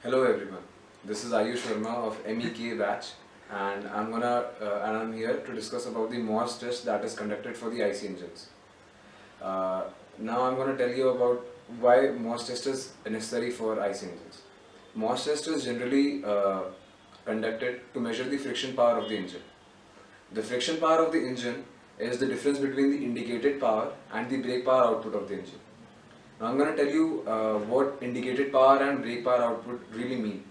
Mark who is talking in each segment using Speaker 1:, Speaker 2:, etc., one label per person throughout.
Speaker 1: Hello everyone. This is Ayush Verma of MEK batch, and I'm here to discuss about the MOS test that is conducted for the IC engines. Uh, Now I'm gonna tell you about why MOS test is necessary for IC engines. MOS test is generally conducted to measure the friction power of the engine. The friction power of the engine is the difference between the indicated power and the brake power output of the engine. Now I'm going to tell you what indicated power and brake power output really mean.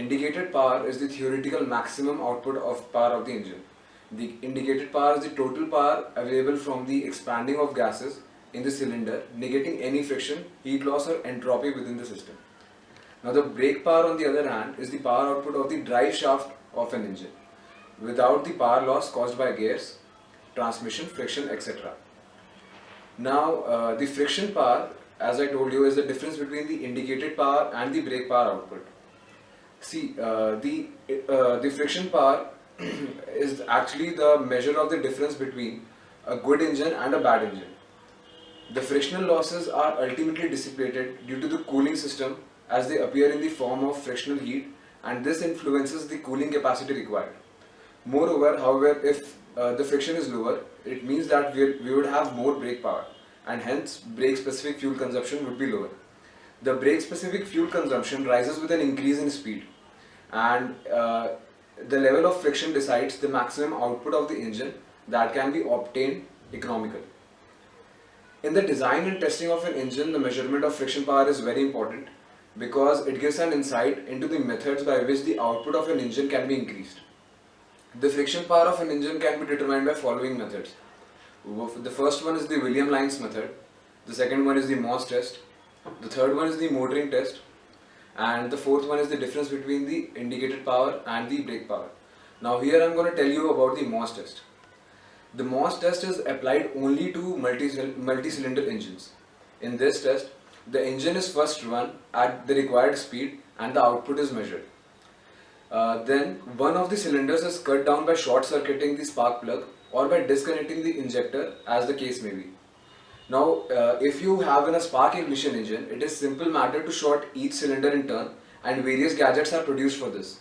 Speaker 1: Indicated power is the theoretical maximum output of power of the engine. The indicated power is the total power available from the expanding of gases in the cylinder, negating any friction, heat loss or entropy within the system. Now the brake power on the other hand is the power output of the drive shaft of an engine without the power loss caused by gears, transmission, friction, etc. Now, the friction power, as I told you, is the difference between the indicated power and the brake power output. See, the friction power is actually the measure of the difference between a good engine and a bad engine. The frictional losses are ultimately dissipated due to the cooling system as they appear in the form of frictional heat, and this influences the cooling capacity required. Moreover, however, if the friction is lower, it means that we would have more brake power, and hence brake specific fuel consumption would be lower. The brake specific fuel consumption rises with an increase in speed, and the level of friction decides the maximum output of the engine that can be obtained economically. In the design and testing of an engine, the measurement of friction power is very important because it gives an insight into the methods by which the output of an engine can be increased. The friction power of an engine can be determined by following methods. The first one is the Williams-Lines method, the second one is the MOS test, the third one is the motoring test, and the fourth one is the difference between the indicated power and the brake power. Now here I am going to tell you about the MOS test. The MOS test is applied only to multi-cylinder engines. In this test, the engine is first run at the required speed and the output is measured. Then one of the cylinders is cut down by short circuiting the spark plug or by disconnecting the injector, as the case may be. Now if you have in a spark ignition engine, it is simple matter to short each cylinder in turn, and various gadgets are produced for this.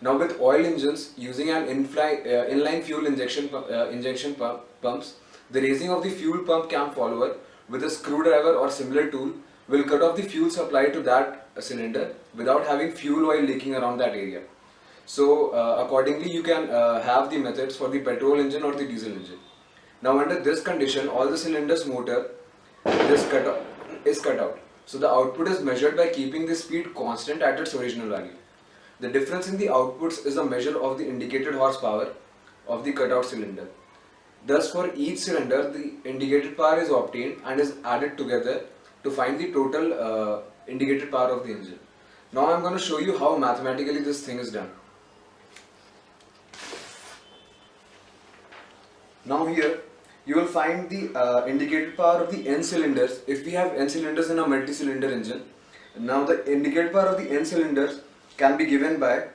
Speaker 1: Now with oil engines using an inline fuel injection pumps, the raising of the fuel pump cam follower with a screwdriver or similar tool will cut off the fuel supply to that cylinder without having fuel oil leaking around that area. So accordingly you can have the methods for the petrol engine or the diesel engine. Now under this condition, all the cylinders motor is cut out. So the output is measured by keeping the speed constant at its original value. The difference in the outputs is a measure of the indicated horsepower of the cutout cylinder. Thus for each cylinder, the indicated power is obtained and is added together to find the total indicated power of the engine. Now I am going to show you how mathematically this thing is done. Now here you will find the indicated power of the n cylinders if we have n cylinders in a multi-cylinder engine. Now the indicated power of the n cylinders can be given by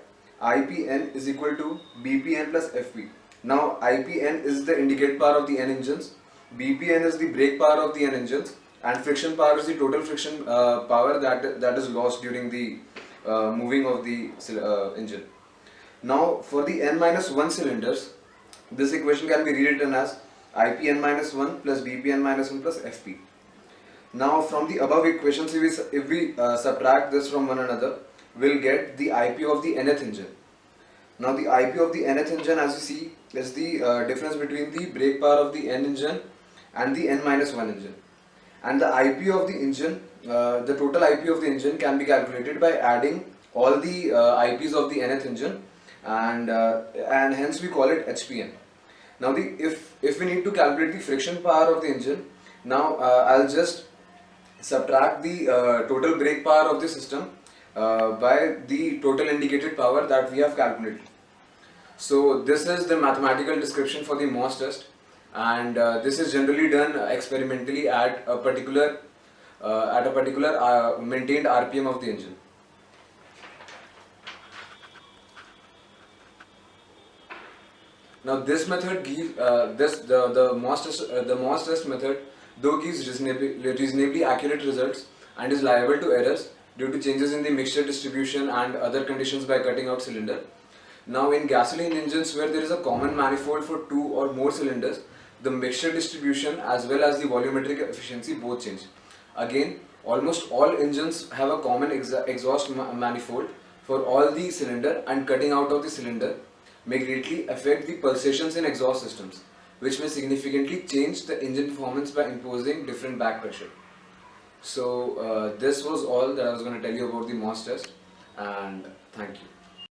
Speaker 1: IPN is equal to BPN plus FP. Now IPN is the indicated power of the n engines, BPN is the brake power of the n engines, and friction power is the total friction power that is lost during the moving of the engine. Now for the n minus 1 cylinders, this equation can be rewritten as IPN minus 1 plus BPN minus 1 plus FP. Now from the above equations, if we subtract this from one another, we'll get the IP of the nth engine. Now the IP of the nth engine, as you see, is the difference between the brake power of the n engine and the n minus 1 engine. And the IP of the engine, the total IP of the engine can be calculated by adding all the IPs of the nth engine, and hence we call it HPN. Now if we need to calculate the friction power of the engine, now I'll just subtract the total brake power of the system by the total indicated power that we have calculated. So this is the mathematical description for the MOS test, and this is generally done experimentally at a particular maintained RPM of the engine. Now this method gives the MOS test method, though gives reasonably accurate results and is liable to errors, due to changes in the mixture distribution and other conditions by cutting out cylinder. Now in gasoline engines where there is a common manifold for 2 or more cylinders, the mixture distribution as well as the volumetric efficiency both change. Again, almost all engines have a common exhaust manifold for all the cylinder, and cutting out of the cylinder may greatly affect the pulsations in exhaust systems, which may significantly change the engine performance by imposing different back pressure. So this was all that I was going to tell you about the MOS test, and thank you.